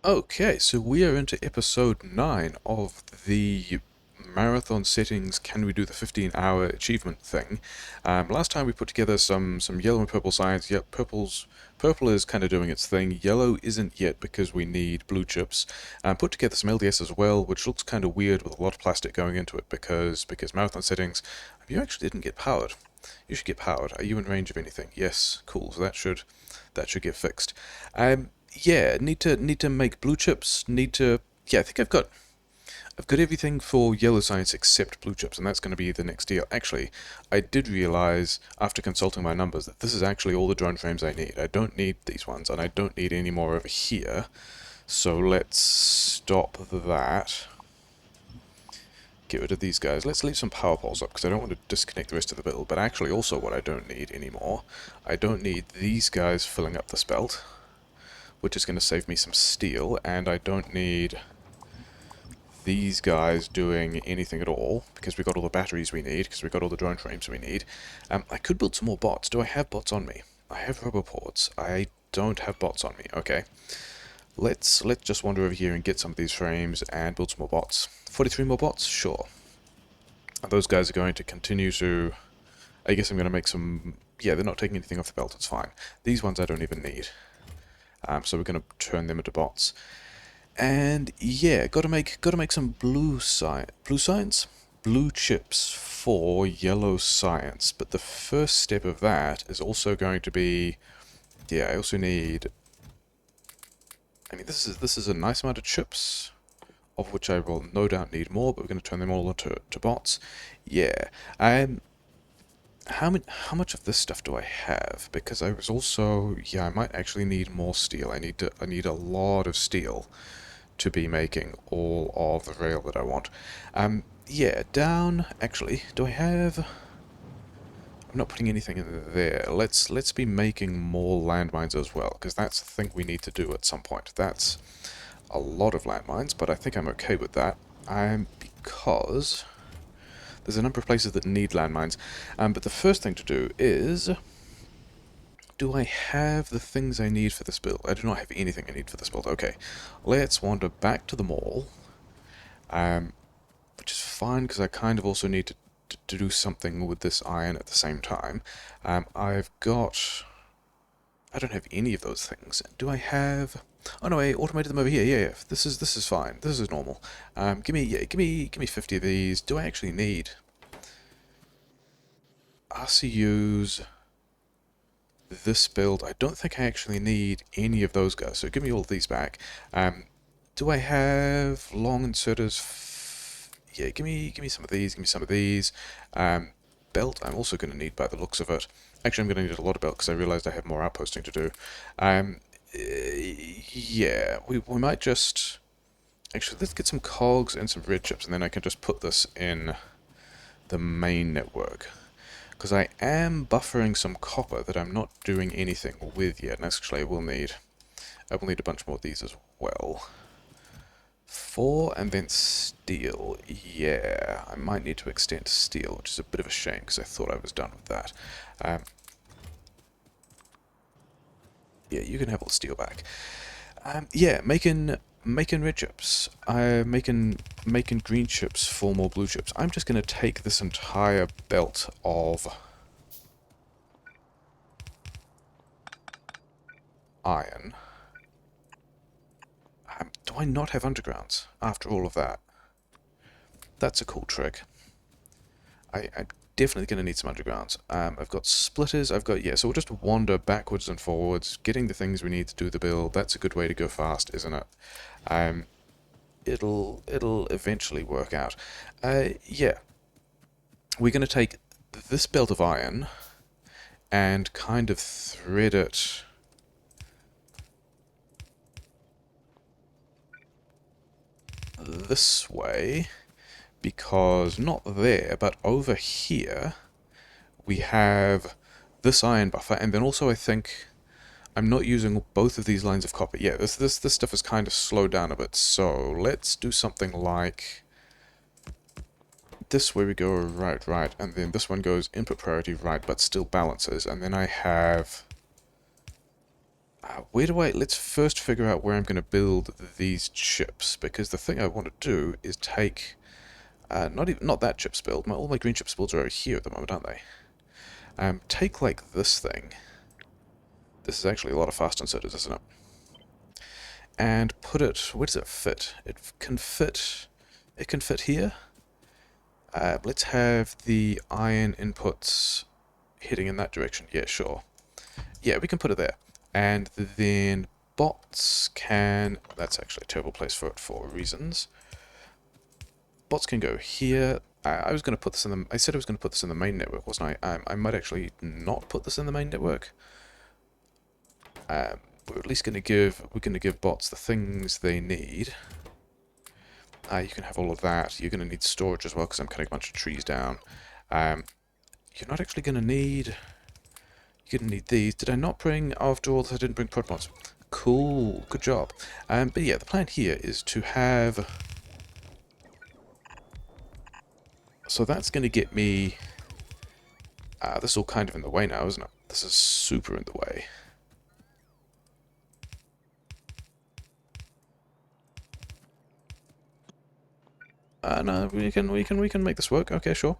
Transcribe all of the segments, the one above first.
Okay, so we are into episode 9 of the marathon settings can we do the 15-hour achievement thing. Last time we put together some yellow and purple science. Yep, purple is kind of doing its thing. Yellow isn't yet because we need blue chips. Put together some LDS as well, which looks kind of weird with a lot of plastic going into it because marathon settings. You actually didn't get powered. You should get powered. Are you in range of anything? Yes, cool. So that should get fixed. Yeah, need to make blue chips. Yeah, I think I've got everything for yellow science except blue chips, and that's going to be the next deal. Actually, I did realize after consulting my numbers that this is actually all the drone frames I need. I don't need these ones, and I don't need any more over here. So let's stop that. Get rid of these guys. Let's leave some power poles up because I don't want to disconnect the rest of the build. But actually, also what I don't need anymore, I don't need these guys filling up this belt, which is going to save me some steel, and I don't need these guys doing anything at all, because we've got all the batteries we need, because we've got all the drone frames we need. I could build some more bots. Do I have bots on me? I have roboports. I don't have bots on me. Okay. Let's just wander over here and get some of these frames and build some more bots. 43 more bots? Sure. And those guys are going to continue to... I guess I'm going to make some... Yeah, they're not taking anything off the belt. It's fine. These ones I don't even need. So we're going to turn them into bots. And yeah, gotta make some blue chips for yellow science. But the first step of that is also going to be, yeah, I also need. I mean, this is a nice amount of chips, of which I will no doubt need more. But we're going to turn them all into bots. Yeah. How much of this stuff do I have? Because I was also, yeah, I might actually need more steel. I need a lot of steel to be making all of the rail that I want. Yeah, down, actually, do I have... I'm not putting anything in there. Let's be making more landmines as well, because that's the thing we need to do at some point. That's a lot of landmines, but I think I'm okay with that. Because there's a number of places that need landmines. But the first thing to do is... Do I have the things I need for this build? I do not have anything I need for this build. Okay, let's wander back to the mall, which is fine because I kind of also need to do something with this iron at the same time. I've got... I don't have any of those things. Do I have... Oh no, I automated them over here. Yeah. This is fine. This is normal. Give me 50 of these. Do I actually need RCUs? This build, I don't think I actually need any of those guys, so give me all of these back. Do I have long inserters? Yeah, give me some of these, give me some of these. Belt, I'm also going to need by the looks of it. Actually, I'm going to need a lot of belt because I realized I have more outposting to do. Yeah, we might just... Actually, let's get some cogs and some red chips, and then I can just put this in the main network. Because I am buffering some copper that I'm not doing anything with yet, and actually I will need a bunch more of these as well. 4 and then steel. Yeah, I might need to extend steel, which is a bit of a shame because I thought I was done with that. Yeah, you can have all the steel back. Yeah, making red chips. Making green chips for more blue chips. I'm just going to take this entire belt of iron. Do I not have undergrounds after all of that? That's a cool trick. I'm definitely going to need some undergrounds. I've got splitters, yeah, so we'll just wander backwards and forwards, getting the things we need to do the build. That's a good way to go fast, isn't it? It'll eventually work out. Yeah. We're going to take this belt of iron and kind of thread it this way, because not there, but over here we have this iron buffer, and then also I think I'm not using both of these lines of copper. Yeah, this stuff is kind of slowed down a bit, so let's do something like this, where we go right, and then this one goes input priority right, but still balances, and then I have Where do I... Let's first figure out where I'm going to build these chips, because the thing I want to do is take... not that chip's build. All my green chips builds are over here at the moment, aren't they? Take, like, this thing. This is actually a lot of fast inserters, isn't it? And put it... Where does it fit? It can fit... It can fit here. Let's have the iron inputs heading in that direction. Yeah, sure. Yeah, we can put it there. And then bots can... That's actually a terrible place for it for reasons. Bots can go here. I was going to put this in the... I said I was going to put this in the main network, wasn't I? I might actually not put this in the main network. We're at least going to give... We're going to give bots the things they need. You can have all of that. You're going to need storage as well, because I'm cutting a bunch of trees down. You're not actually going to need... You're going to need these. Did I not bring... After all, I didn't bring prod mods. Cool. Good job. But yeah, the plan here is to have... So that's going to get me... this is all kind of in the way now, isn't it? This is super in the way. No, we can make this work. Okay, sure.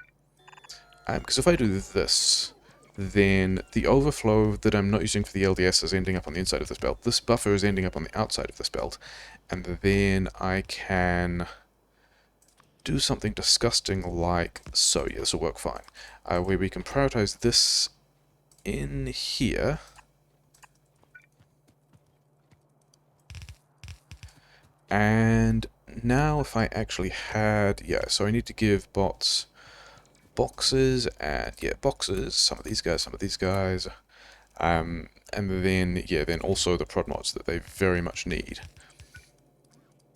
Because if I do this, then the overflow that I'm not using for the LDS is ending up on the inside of this belt. This buffer is ending up on the outside of this belt. And then I can do something disgusting like so. Yeah, this will work fine. Where we can prioritize this in here. And now if I actually had... Yeah, so I need to give bots boxes, and yeah, boxes, some of these guys, and then, yeah, then also the prod mods that they very much need.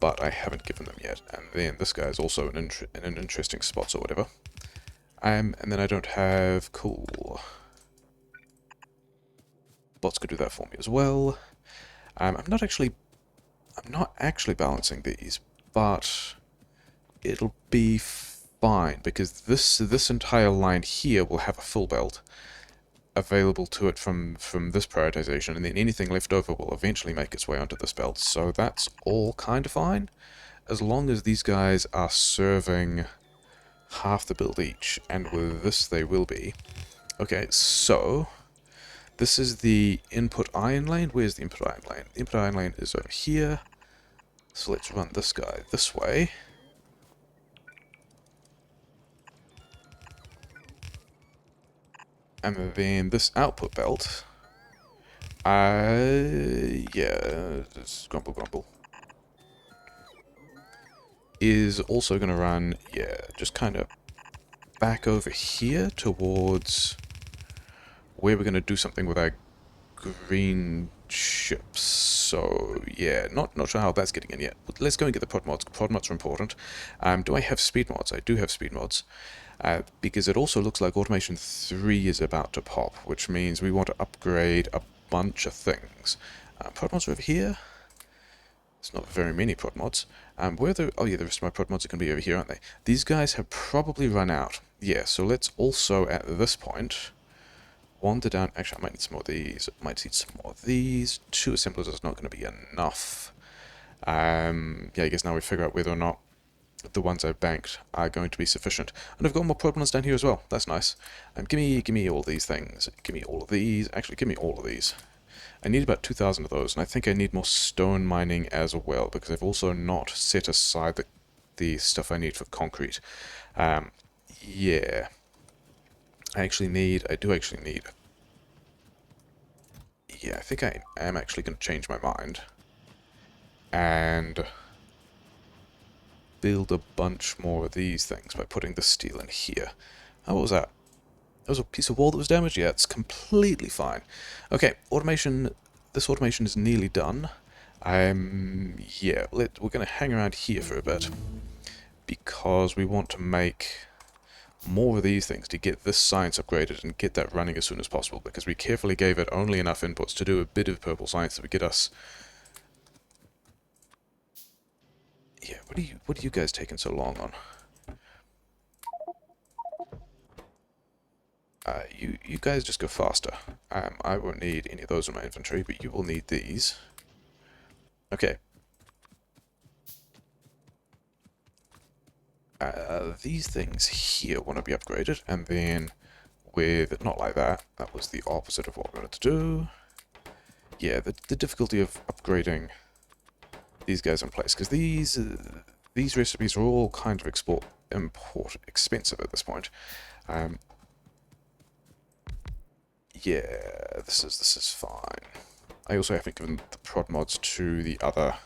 But I haven't given them yet. And then this guy is also in an interesting spot or whatever. And then I don't have... Cool. Bots could do that for me as well. I'm not actually balancing these, but it'll be fine, because this entire line here will have a full belt available to it from this prioritization, and then anything left over will eventually make its way onto this belt. So that's all kind of fine, as long as these guys are serving half the build each, and with this they will be. Okay, so this is the input iron lane. Where's the input iron lane? The input iron lane is over here. So let's run this guy this way. And then this output belt, yeah, just grumble, is also going to run, yeah, just kind of back over here towards where we're going to do something with our green chips. So, yeah, not sure how that's getting in yet. But let's go and get the prod mods. Prod mods are important. Do I have speed mods? I do have speed mods. Because it also looks like Automation 3 is about to pop, which means we want to upgrade a bunch of things. Prod mods are over here. It's not very many prod mods. Where the... Oh yeah, the rest of my prod mods are going to be over here, aren't they? These guys have probably run out. Yeah, so let's also, at this point, wander down... Actually, I might need some more of these. I might need some more of these. 2 assemblers is not going to be enough. Yeah, I guess now we figure out whether or not the ones I've banked are going to be sufficient. And I've got more problems down here as well. That's nice. Give me all these things. Give me all of these. Actually, give me all of these. I need about 2,000 of those, and I think I need more stone mining as well, because I've also not set aside the stuff I need for concrete. Yeah. I do actually need... Yeah, I think I am actually going to change my mind. And build a bunch more of these things by putting the steel in here. Oh, what was that? That was a piece of wall that was damaged? Yeah, it's completely fine. Okay, automation. This automation is nearly done. Yeah, we're going to hang around here for a bit, because we want to make more of these things to get this science upgraded and get that running as soon as possible, because we carefully gave it only enough inputs to do a bit of purple science that would get us... Yeah, what are you guys taking so long on? You guys just go faster. I won't need any of those in my inventory, but you will need these. Okay. These things here want to be upgraded, and then with not like that. That was the opposite of what we wanted to do. Yeah, the difficulty of upgrading these guys in place, because these recipes are all kind of import expensive at this point. Yeah, this is fine. I also haven't given the prod mods to the other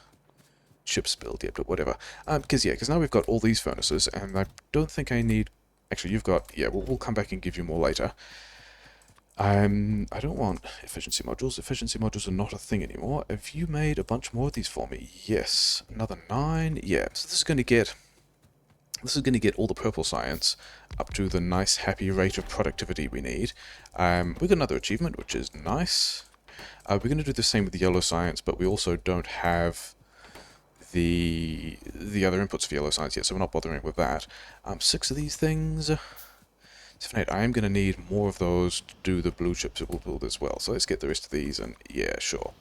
ships build yet, but whatever. Because now we've got all these furnaces, and I don't think I need... Actually, you've got... Yeah, we'll come back and give you more later. I don't want efficiency modules. Efficiency modules are not a thing anymore. Have you made a bunch more of these for me? Yes. Another 9? Yeah, so this is going to get... This is going to get all the purple science up to the nice, happy rate of productivity we need. We got another achievement, which is nice. We're going to do the same with the yellow science, but we also don't have the other inputs for yellow science yet, so we're not bothering with that. 6 of these things. 7, 8. I am going to need more of those to do the blue chips that we'll build as well. So let's get the rest of these, and yeah, sure.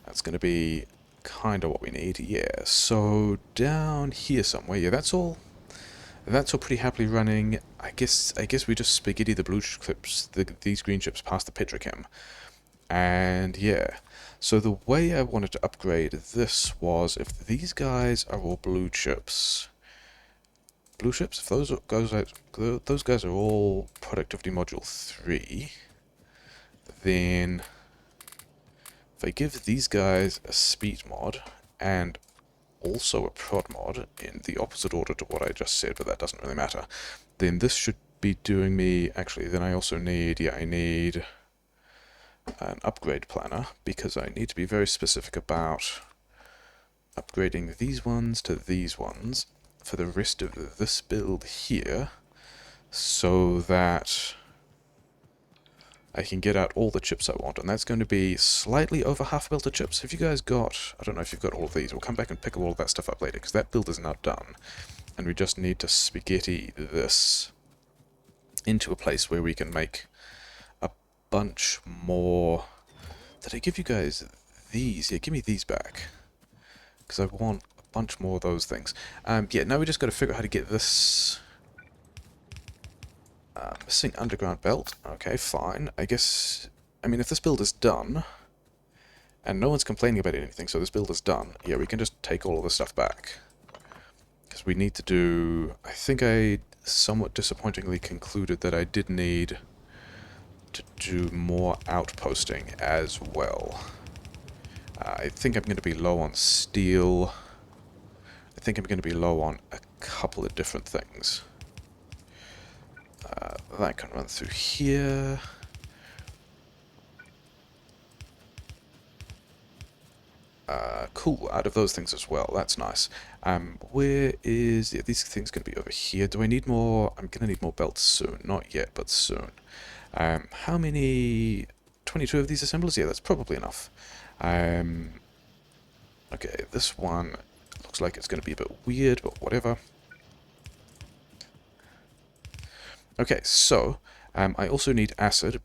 That's going to be kind of what we need. Yeah, so down here somewhere. Yeah, that's all pretty happily running. I guess we just spaghetti the blue chips, these green chips past the Petrochem. And yeah, so the way I wanted to upgrade this was if these guys are all blue chips, if those guys are all productivity module 3, then if I give these guys a speed mod and also a prod mod in the opposite order to what I just said, but that doesn't really matter, then this should be doing me... Actually, then I also need... Yeah, I need an upgrade planner, because I need to be very specific about upgrading these ones to these ones for the rest of this build here, so that I can get out all the chips I want, and that's going to be slightly over half a build of chips. Have you guys got... I don't know if you've got all of these. We'll come back and pick up all of that stuff up later, because that build is now done, and we just need to spaghetti this into a place where we can make a bunch more... Did I give you guys these? Yeah, give me these back, because I want a bunch more of those things. Yeah, now we just got to figure out how to get this... missing underground belt. Okay, fine. I guess... I mean, if this build is done, and no one's complaining about anything, so this build is done, yeah, we can just take all of the stuff back. Because we need to do... I think I somewhat disappointingly concluded that I did need to do more outposting as well. I think I'm going to be low on steel. I think I'm going to be low on a couple of different things. That can run through here. Cool, out of those things as well. That's nice. Where is... Yeah, these things going to be over here. Do I need more? I'm going to need more belts soon. Not yet, but soon. How many... 22 of these assemblers? Yeah, that's probably enough. Okay, this one looks like it's going to be a bit weird, but whatever. Okay, so I also need acid,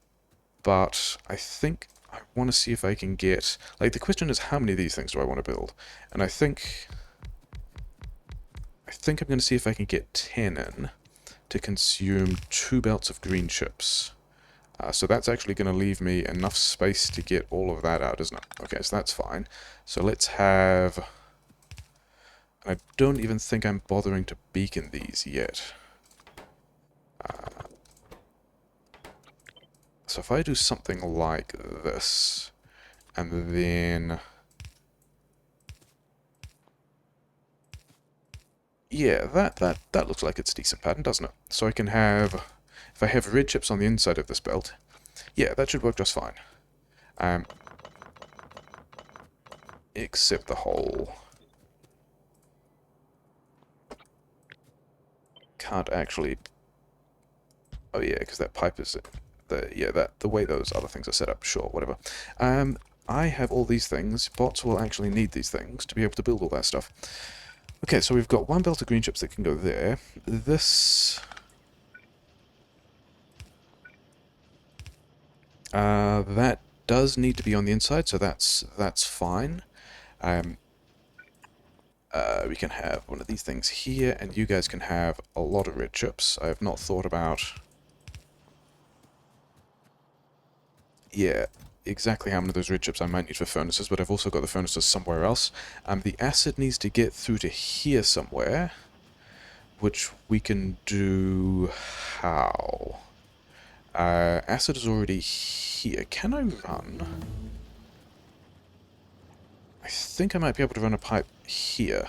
but I think I want to see if I can get... Like, the question is, how many of these things do I want to build? And I think I'm going to see if I can get 10 in to consume 2 belts of green chips. So that's actually going to leave me enough space to get all of that out, isn't it? Okay, so that's fine. So let's have... I don't even think I'm bothering to beacon these yet. So if I do something like this, and then... Yeah, that looks like it's a decent pattern, doesn't it? So I can have... If I have red chips on the inside of this belt, yeah, that should work just fine. Except the hole... Can't actually... Oh yeah, because that pipe is... the way those other things are set up, sure, whatever. I have all these things. Bots will actually need these things to be able to build all that stuff. Okay, so we've got 1 belt of green chips that can go there. This... That does need to be on the inside, so that's fine. Um, we can have one of these things here, and you guys can have a lot of red chips. I have not thought about, yeah, exactly how many of those red chips I might need for furnaces, but I've also got the furnaces somewhere else. The acid needs to get through to here somewhere, which we can do how? Acid is already here. Can I run? I think I might be able to run a pipe here.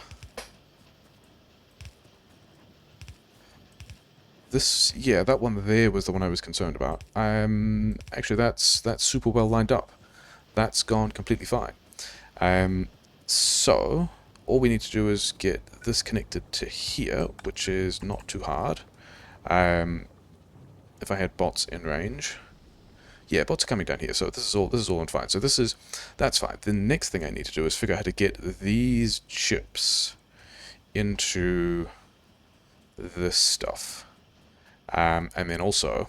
This, yeah, that one there was the one I was concerned about. Actually, that's super well lined up. That's gone completely fine. So all we need to do is get this connected to here, which is not too hard. If I had bots in range, yeah, bots are coming down here, so this is all fine. So that's fine. The next thing I need to do is figure out how to get these chips into this stuff. And then also,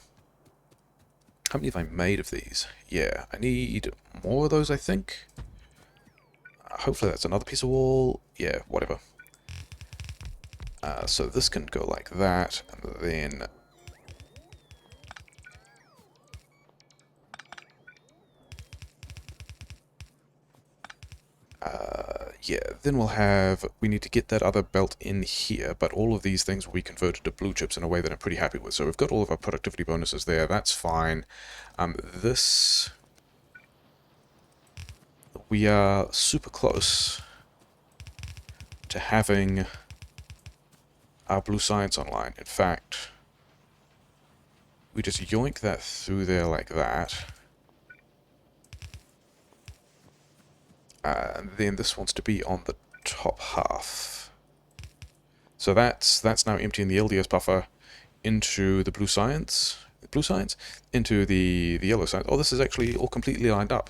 how many have I made of these? Yeah, I need more of those, I think. Hopefully that's another piece of wall. Yeah, whatever. So this can go like that, and then... yeah, then we need to get that other belt in here, but all of these things will be converted to blue chips in a way that I'm pretty happy with. So we've got all of our productivity bonuses there, that's fine. This... We are super close to having our blue science online. In fact, we just yoink that through there like that. And then this wants to be on the top half. So that's now emptying the LDS buffer into the blue science, into the yellow science. Oh, this is actually all completely lined up.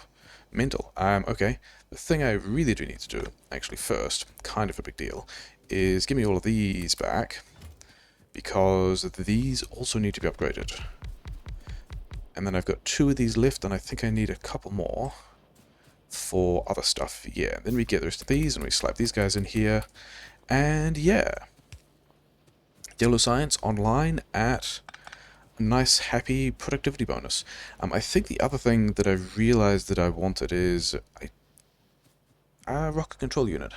Mental. Okay. The thing I really do need to do, actually first, kind of a big deal, is give me all of these back, because these also need to be upgraded. And then I've got 2 of these left, and I think I need a couple more for other stuff. Yeah, then we get the rest of these, and we slap these guys in here, and yeah. Yellow Science online at a nice, happy productivity bonus. I think the other thing that I realized that I wanted is a rocket control unit.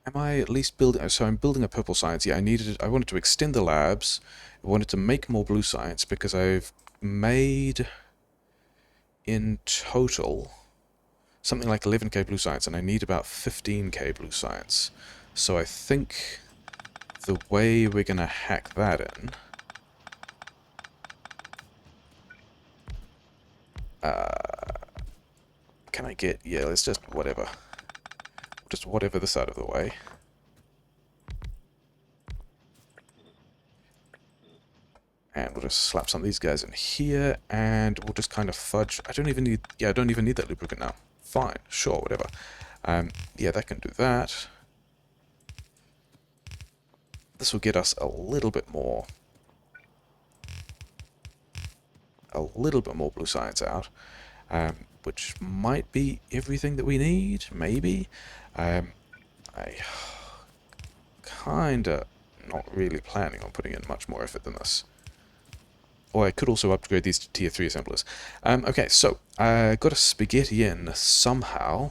Am I at least building... So I'm building a purple science. Yeah, I wanted to extend the labs. I wanted to make more blue science because I've made in total something like 11k blue science, and I need about 15k blue science. So I think the way we're going to hack that in... can I get... Yeah, let's just whatever. Just whatever this out of the way. And we'll just slap some of these guys in here, and we'll just kind of fudge... I don't even need... Yeah, I don't even need that lubricant now. Fine, sure, whatever. Yeah, that can do that. This will get us a little bit more blue science out, which might be everything that we need, maybe. I kinda not really planning on putting in much more effort than this. Or I could also upgrade these to tier 3 assemblers. Okay, so I got to spaghetti in somehow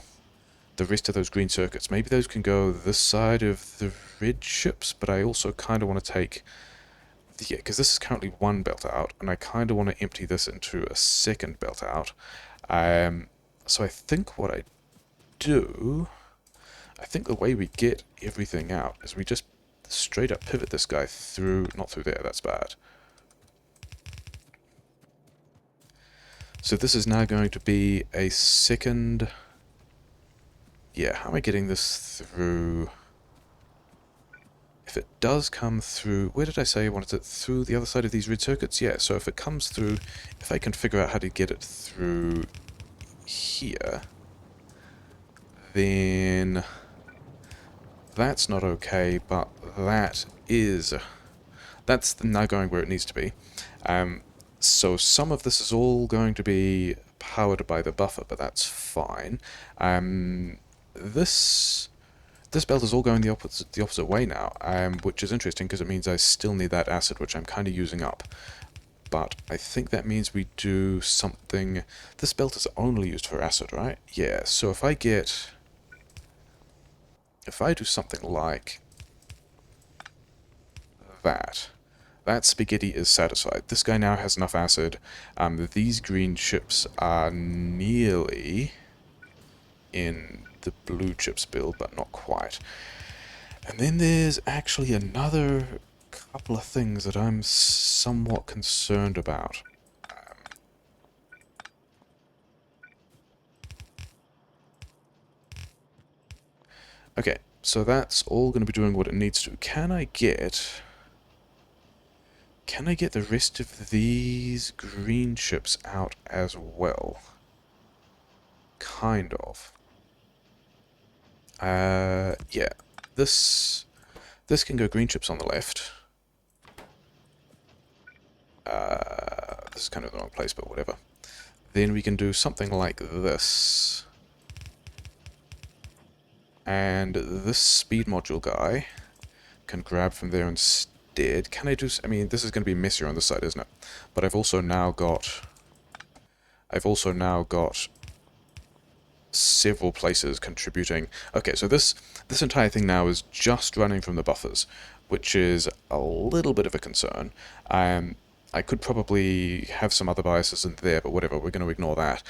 the rest of those green circuits. Maybe those can go this side of the red ships, but I also kind of want to take... Yeah, because this is currently one belt out, and I kind of want to empty this into a second belt out. So I think what I do... I think the way we get everything out is we just straight up pivot this guy through... Not through there, that's bad. So this is now going to be a second... Yeah, how am I getting this through? If it does come through... Where did I say I wanted it? Through the other side of these red circuits? Yeah, so if it comes through... If I can figure out how to get it through here, then that's not okay, but that is... That's now going where it needs to be. So some of this is all going to be powered by the buffer, but that's fine. This this belt is all going the opposite way now, which is interesting because it means I still need that acid, which I'm kind of using up. But I think that means we do something... This belt is only used for acid, right? Yeah, so if I do something like that, that spaghetti is satisfied. This guy now has enough acid. These green chips are nearly in the blue chips build, but not quite. And then there's actually another couple of things that I'm somewhat concerned about. Okay, so that's all going to be doing what it needs to. Can I get the rest of these green chips out as well? Kind of. Yeah. This can go green chips on the left. This is kind of the wrong place, but whatever. Then we can do something like this. And this speed module guy can grab from there instead. Can I do... I mean, this is going to be messier on this side, isn't it? But I've also now got several places contributing. Okay, so this entire thing now is just running from the buffers, which is a little bit of a concern. I could probably have some other biases in there, but whatever, we're going to ignore that.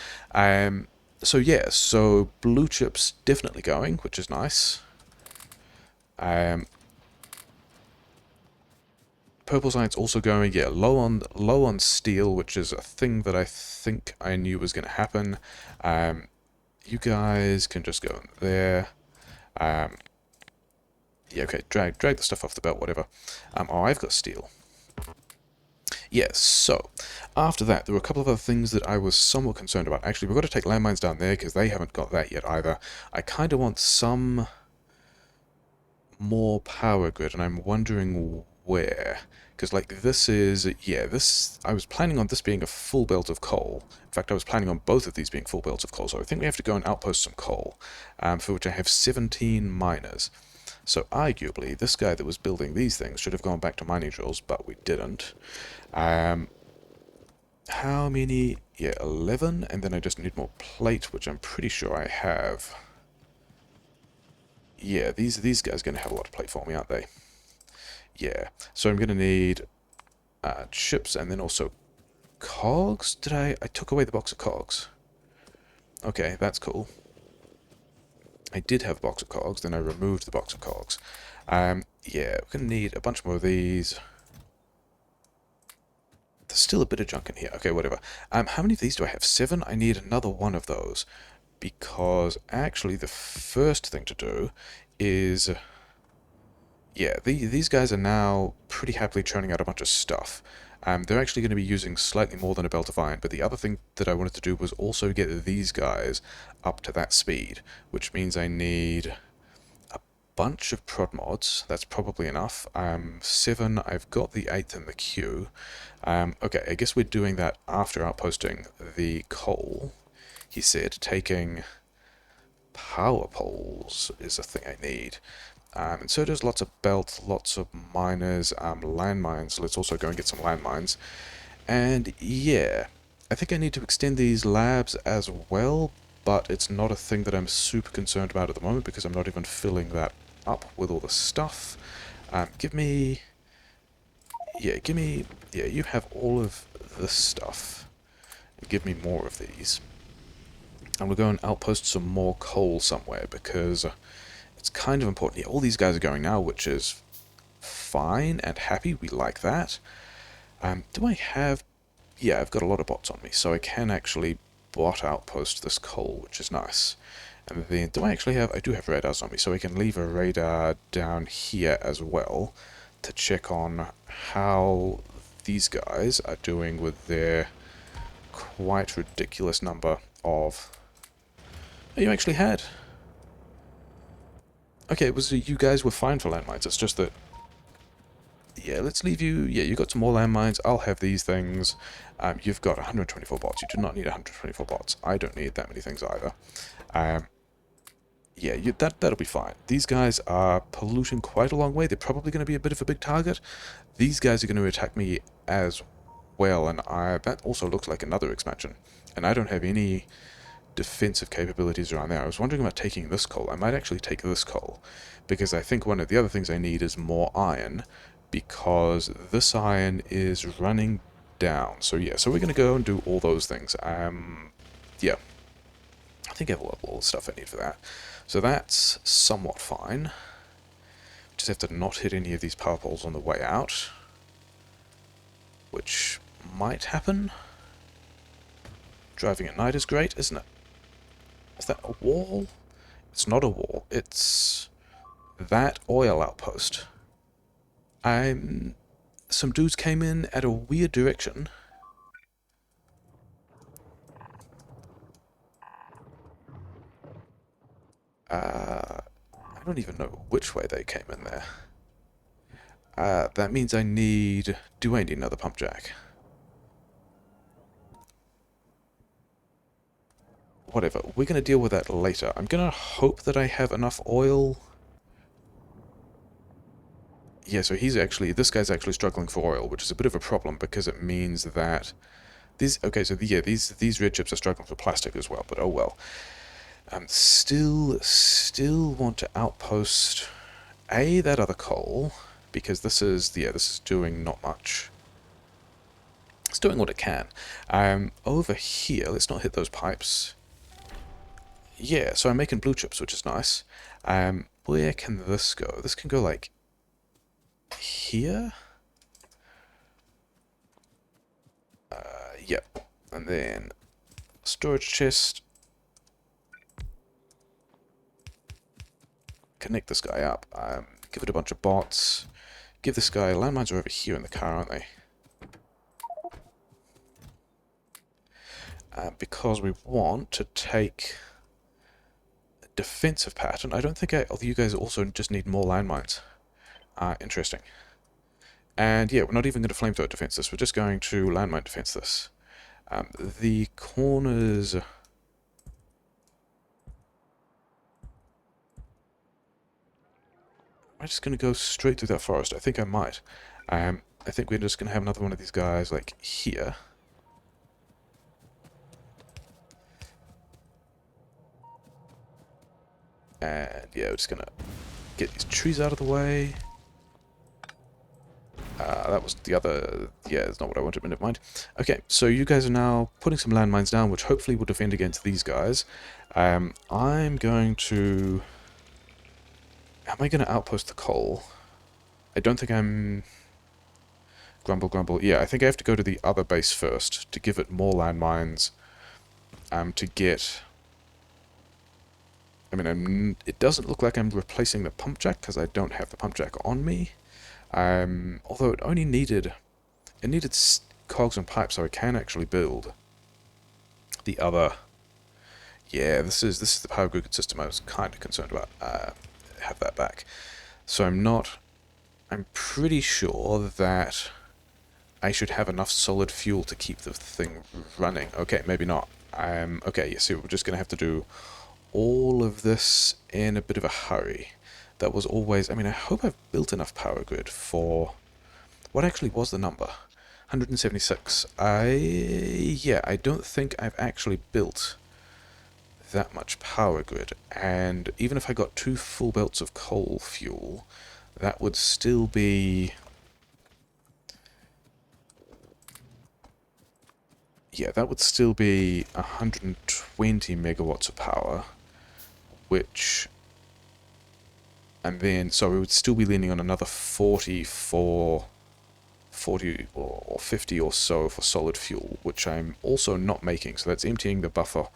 So yeah, so blue chips definitely going, which is nice. Purple side's also going, yeah, low on steel, which is a thing that I think I knew was going to happen. You guys can just go in there. Yeah, okay, drag the stuff off the belt, whatever. Oh, I've got steel. Yes, so, after that, there were a couple of other things that I was somewhat concerned about. Actually, we've got to take landmines down there, because they haven't got that yet either. I kind of want some more power grid, and I'm wondering where. Because, like, this is... Yeah, this... I was planning on this being a full belt of coal. In fact, I was planning on both of these being full belts of coal, so I think we have to go and outpost some coal, for which I have 17 miners. So, arguably, this guy that was building these things should have gone back to mining drills, but we didn't. How many? Yeah, 11, and then I just need more plate, which I'm pretty sure I have. Yeah, these guys are going to have a lot of plate for me, aren't they? Yeah, so I'm going to need chips and then also cogs. Did I took away the box of cogs. Okay, that's cool. I did have a box of cogs, then I removed the box of cogs. Yeah, we're going to need a bunch more of these. There's still a bit of junk in here. Okay, whatever. How many of these do I have? 7? I need another one of those. Because actually the first thing to do is... Yeah, these guys are now pretty happily churning out a bunch of stuff. They're actually going to be using slightly more than a belt of iron, but the other thing that I wanted to do was also get these guys up to that speed, which means I need a bunch of prod mods. That's probably enough. 7, I've got the 8th in the queue. Okay, I guess we're doing that after outposting the coal. He said taking power poles is a thing I need. And so does lots of belt, lots of miners, landmines. Let's also go and get some landmines. And yeah, I think I need to extend these labs as well, but it's not a thing that I'm super concerned about at the moment because I'm not even filling that up with all the stuff. Give me... Yeah, you have all of this stuff. Give me more of these. And we'll go and outpost some more coal somewhere because it's kind of important. Yeah, all these guys are going now, which is fine and happy. We like that. Do I have... Yeah, I've got a lot of bots on me, so I can actually bot outpost this coal, which is nice. And then, do I actually have... I do have radars on me, so I can leave a radar down here as well to check on how these guys are doing with their quite ridiculous number of... Oh, you actually had... Okay, it was you guys were fine for landmines, it's just that... yeah, let's leave you... Yeah, you got some more landmines. I'll have these things. You've got 124 bots. You do not need 124 bots. I don't need that many things either. Yeah, that'll be fine. These guys are polluting quite a long way. They're probably going to be a bit of a big target. These guys are going to attack me as well, and that also looks like another expansion. And I don't have any defensive capabilities around there. I was wondering about taking this coal. I might actually take this coal, because I think one of the other things I need is more iron, because this iron is running down. So yeah, so we're going to go and do all those things. Yeah, I think I have all the stuff I need for that. So that's somewhat fine. Just have to not hit any of these power poles on the way out, which might happen. Driving at night is great, isn't it? Is that a wall? It's not a wall. It's that oil outpost. Some dudes came in at a weird direction. I don't even know which way they came in there. That means I need... Do I need another pump jack? Whatever. We're going to deal with that later. I'm going to hope that I have enough oil. Yeah, so this guy's actually struggling for oil, which is a bit of a problem because it means that these red chips are struggling for plastic as well, but oh well. Still want to outpost that other coal, because this is doing not much. It's doing what it can. Over here, let's not hit those pipes. Yeah, so I'm making blue chips, which is nice. Where can this go? This can go like here. Yep, and then storage chest. Connect this guy up. Give it a bunch of bots. Give this guy... Landmines are over here in the car, aren't they? Because we want to take a defensive pattern. I don't think you guys also just need more landmines. Interesting. And yeah, we're not even going to flamethrower defense this. We're just going to landmine defense this. The corners... Am I just going to go straight through that forest? I think I might. I think we're just going to have another one of these guys, like, here. And, yeah, we're just going to get these trees out of the way. That was the other... Yeah, it's not what I wanted, but never mind. Okay, so you guys are now putting some landmines down, which hopefully will defend against these guys. I'm going to... Am I going to outpost the coal? I don't think I'm... Grumble, grumble. Yeah, I think I have to go to the other base first to give it more landmines. To get... I mean, it doesn't look like I'm replacing the pump jack because I don't have the pump jack on me. Although it only needed... It needed cogs and pipes, so I can actually build the other... Yeah, this is the power grid system I was kind of concerned about. Have that back. So I'm pretty sure that I should have enough solid fuel to keep the thing running. Okay, maybe not. Okay, yeah, so we're just going to have to do all of this in a bit of a hurry. That was always... I mean, I hope I've built enough power grid for... What actually was the number? 176. Yeah, I don't think I've actually built that much power grid, and even if I got 2 full belts of coal fuel, that would still be... Yeah, that would still be 120 megawatts of power, which... And then, so we would still be leaning on another 40 or 50 or so for solid fuel, which I'm also not making, so that's emptying the buffer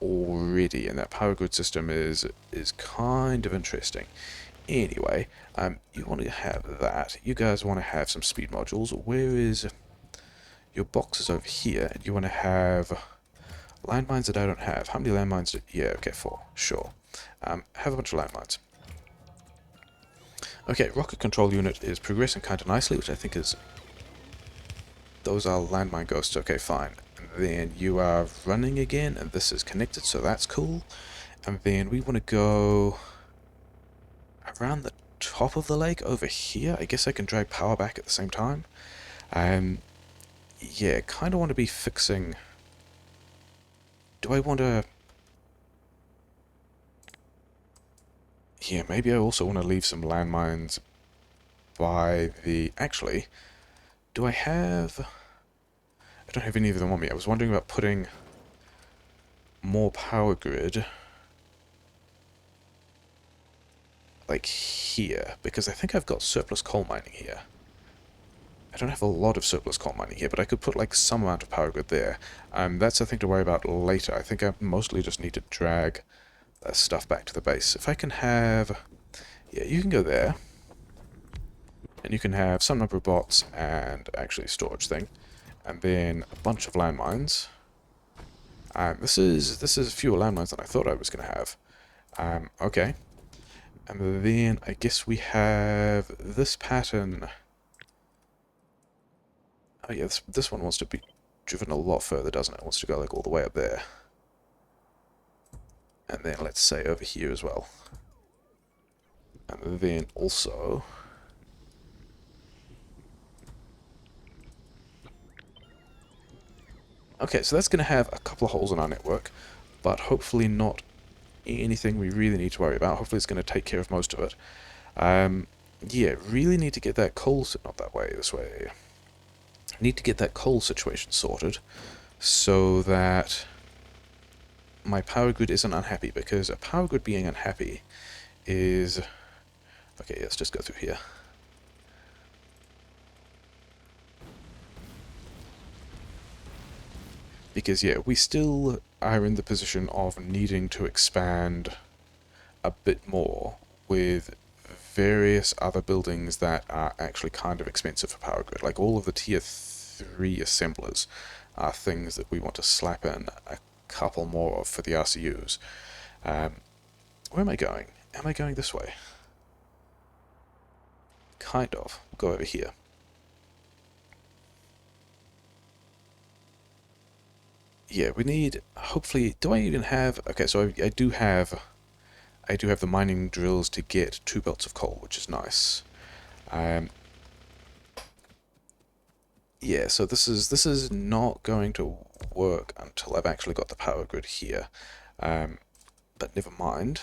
already, and that power grid system is kind of interesting. Anyway, you want to have that. You guys want to have some speed modules. Where is your boxes over here? And you want to have landmines that I don't have. How many landmines? Yeah, okay, 4. Sure. Have a bunch of landmines. Okay, rocket control unit is progressing kind of nicely, which I think is... Those are landmine ghosts. Okay, fine. And then you are running again, and this is connected, so that's cool. And then we want to go around the top of the lake over here. I guess I can drag power back at the same time. Yeah, kind of want to be fixing... Do I want to... Yeah, maybe I also want to leave some landmines by the... Actually, do I have... I don't have any of them on me. I was wondering about putting more power grid like here, because I think I've got surplus coal mining here. I don't have a lot of surplus coal mining here, but I could put like some amount of power grid there. That's a thing to worry about later. I think I mostly just need to drag stuff back to the base. If I can have... Yeah, you can go there. And you can have some number of bots and actually a storage thing. And then a bunch of landmines. This is fewer landmines than I thought I was going to have. Okay. And then I guess we have this pattern. Oh yeah, this one wants to be driven a lot further, doesn't it? It wants to go like all the way up there. And then let's say over here as well. And then also... Okay, so that's going to have a couple of holes in our network, but hopefully not anything we really need to worry about. Hopefully it's going to take care of most of it. Yeah, really need to get that coal... Not that way, this way. Need to get that coal situation sorted so that my power grid isn't unhappy, because a power grid being unhappy is... Okay, let's just go through here. Because, yeah, we still are in the position of needing to expand a bit more with various other buildings that are actually kind of expensive for power grid. Like all of the tier 3 assemblers are things that we want to slap in a couple more of for the RCUs. Where am I going? Am I going this way? Kind of. We'll go over here. Yeah, we need, hopefully, do I even have, okay, so I do have the mining drills to get 2 belts of coal, which is nice. Yeah, so this is not going to work until I've actually got the power grid here. But never mind.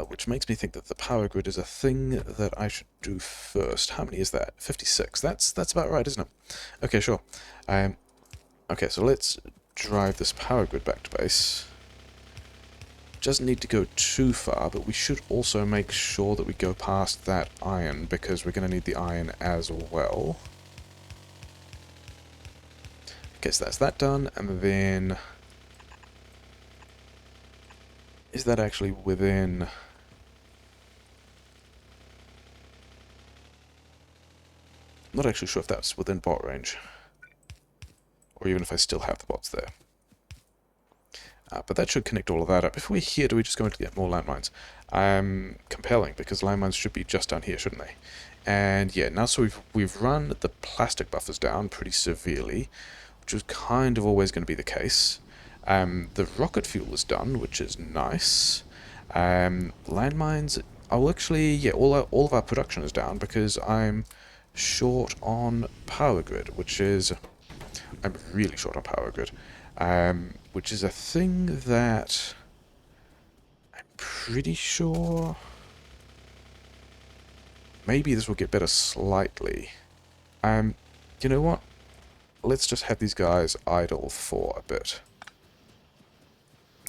Which makes me think that the power grid is a thing that I should do first. How many is that? 56. That's about right, isn't it? Okay, sure. Okay, so let's drive this power grid back to base. Doesn't need to go too far, but we should also make sure that we go past that iron, because we're going to need the iron as well. Okay, so that's that done, and then... Is that actually within... I'm not actually sure if that's within bot range. Or even if I still have the bots there. But that should connect all of that up. If we're here, do we just go in to get more landmines? Compelling, because landmines should be just down here, shouldn't they? And yeah, now so we've run the plastic buffers down pretty severely, which was kind of always going to be the case. The rocket fuel is done, which is nice. Landmines, oh actually, yeah, all of our production is down because I'm short on power grid, which is... I'm really short on power grid. Which is a thing that I'm pretty sure... Maybe this will get better slightly. You know what? Let's just have these guys idle for a bit.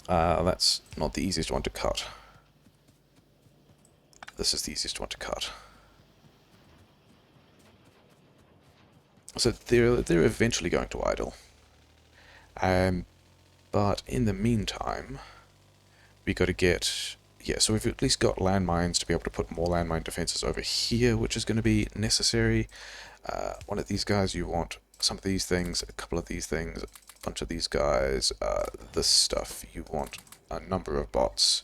That's not the easiest one to cut. This is the easiest one to cut. So they're eventually going to idle. But in the meantime, we got to get... Yeah, so we've at least got landmines to be able to put more landmine defenses over here, which is going to be necessary. One of these guys, you want some of these things, a couple of these things, a bunch of these guys. This stuff, you want a number of bots.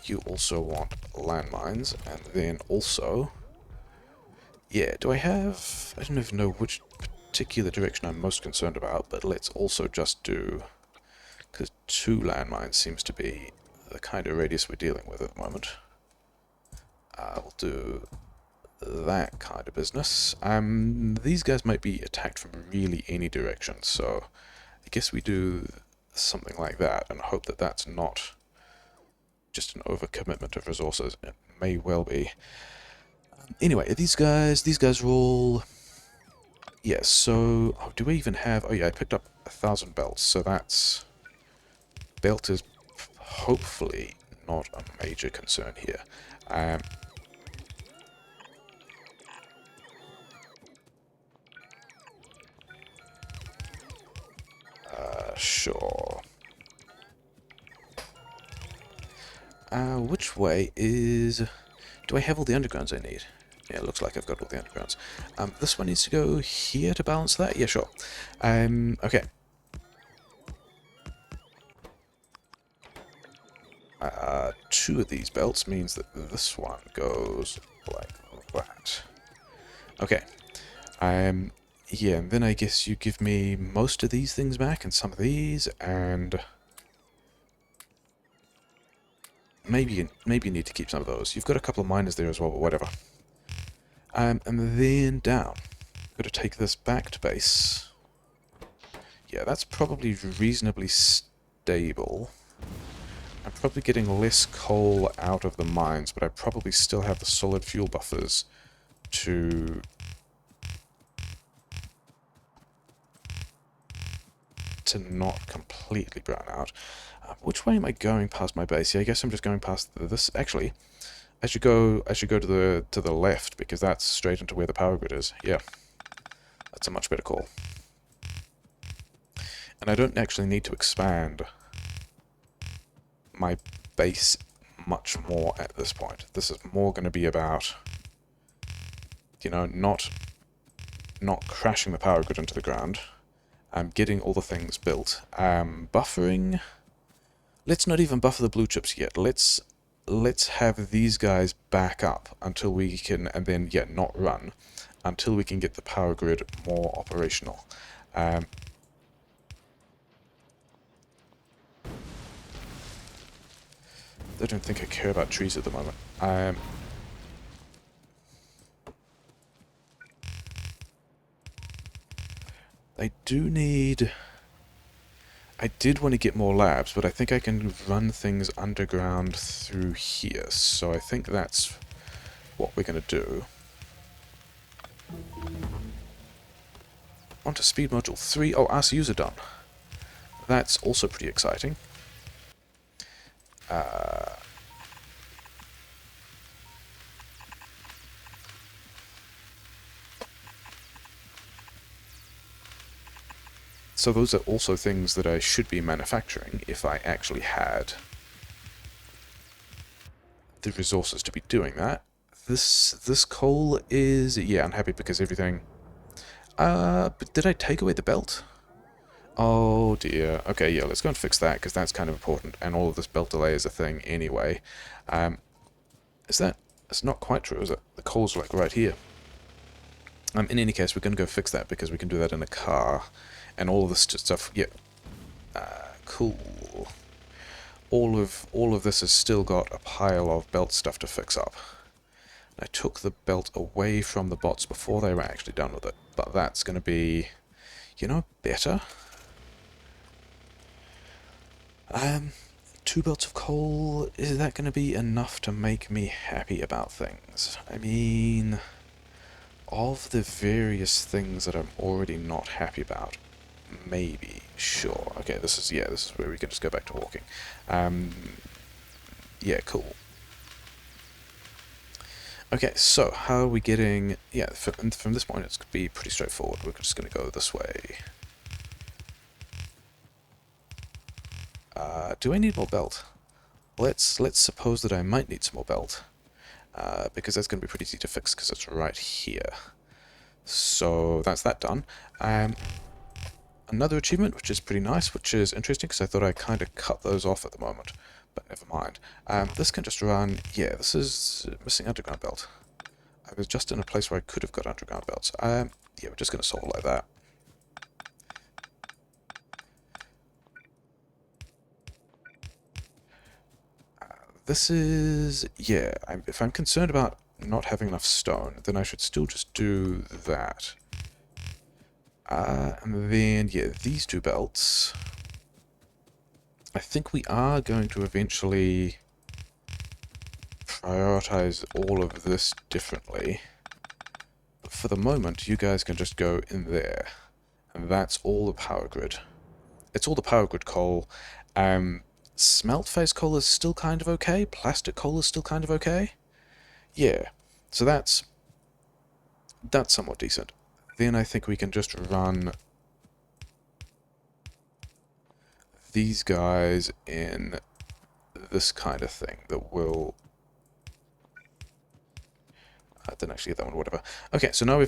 You also want landmines, and then also... Yeah, do I have... I don't even know which particular direction I'm most concerned about, but let's also just do... Because 2 landmines seems to be the kind of radius we're dealing with at the moment. We'll do that kind of business. These guys might be attacked from really any direction, so I guess we do something like that and hope that that's not just an overcommitment of resources. It may well be. Anyway, these guys are all... Yeah, so... Oh, do we even have... Oh yeah, I picked up 1,000 belts, so that's... Belt is hopefully not a major concern here. Sure. Which way is... Do I have all the undergrounds I need? Yeah, it looks like I've got all the undergrounds. This one needs to go here to balance that? Yeah, sure. Okay. 2 of these belts means that this one goes like that. Okay. Yeah, and then I guess you give me most of these things back and some of these, and... Maybe you need to keep some of those. You've got a couple of miners there as well, but whatever. And then down. Got to take this back to base. Yeah, that's probably reasonably stable. I'm probably getting less coal out of the mines, but I probably still have the solid fuel buffers to... not completely brown out. Which way am I going past my base? Yeah, I guess I'm just going past this. Actually, I should go to the left, because that's straight into where the power grid is. Yeah, that's a much better call. And I don't actually need to expand my base much more at this point. This is more going to be about, you know, not crashing the power grid into the ground. Getting all the things built. Buffering. Let's not even buffer the blue chips yet. Let's have these guys back up until we can, and then not run until we can get the power grid more operational. I don't think I care about trees at the moment. I do need... I did want to get more labs, but I think I can run things underground through here, so I think that's what we're going to do. On to speed module 3. Oh, RCUs are done. That's also pretty exciting. So those are also things that I should be manufacturing if I actually had the resources to be doing that. This coal is... Yeah, unhappy because everything... but did I take away the belt? Oh dear. Okay, yeah, let's go and fix that, because that's kind of important, and all of this belt delay is a thing anyway. Is that... It's not quite true, is it? The coal's like right here. In any case, we're going to go fix that, because we can do that in a car. And all of this stuff, yeah. Cool. All of this has still got a pile of belt stuff to fix up. I took the belt away from the bots before they were actually done with it, but that's going to be, you know, better. 2 belts of coal, is that going to be enough to make me happy about things? I mean, of the various things that I'm already not happy about, maybe, sure. Okay, this is where we can just go back to walking. Yeah, cool. Okay, so how are we getting... Yeah, from this point it's going to be pretty straightforward. We're just going to go this way. Do I need more belt? Let's suppose that I might need some more belt. Because that's going to be pretty easy to fix, because it's right here. So that's that done. another achievement, which is pretty nice, which is interesting because I thought I kind of cut those off at the moment, but never mind. This can just run, yeah, this is missing underground belt. I was just in a place where I could have got underground belts. Yeah, we're just going to solve it like that. This is, yeah, if I'm concerned about not having enough stone, then I should still just do that. And then, yeah, these two belts. I think we are going to eventually prioritize all of this differently. But for the moment, you guys can just go in there. And that's all the power grid. It's all the power grid coal. Smelt face coal is still kind of okay. Plastic coal is still kind of okay. Yeah, so that's somewhat decent. Then I think we can just run these guys in this kind of thing that will... I didn't actually get that one, whatever. Okay, so now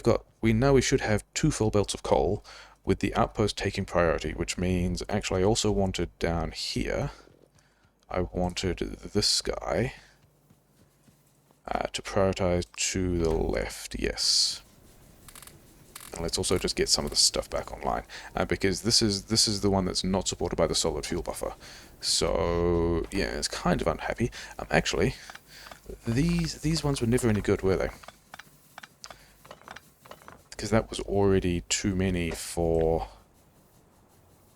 we should have 2 full belts of coal with the outpost taking priority, which means actually I also wanted down here, I wanted this guy to prioritize to the left, yes. And let's also just get some of the stuff back online, because this is the one that's not supported by the solid fuel buffer. So yeah, it's kind of unhappy. Actually, these ones were never any good, were they? Because that was already too many for...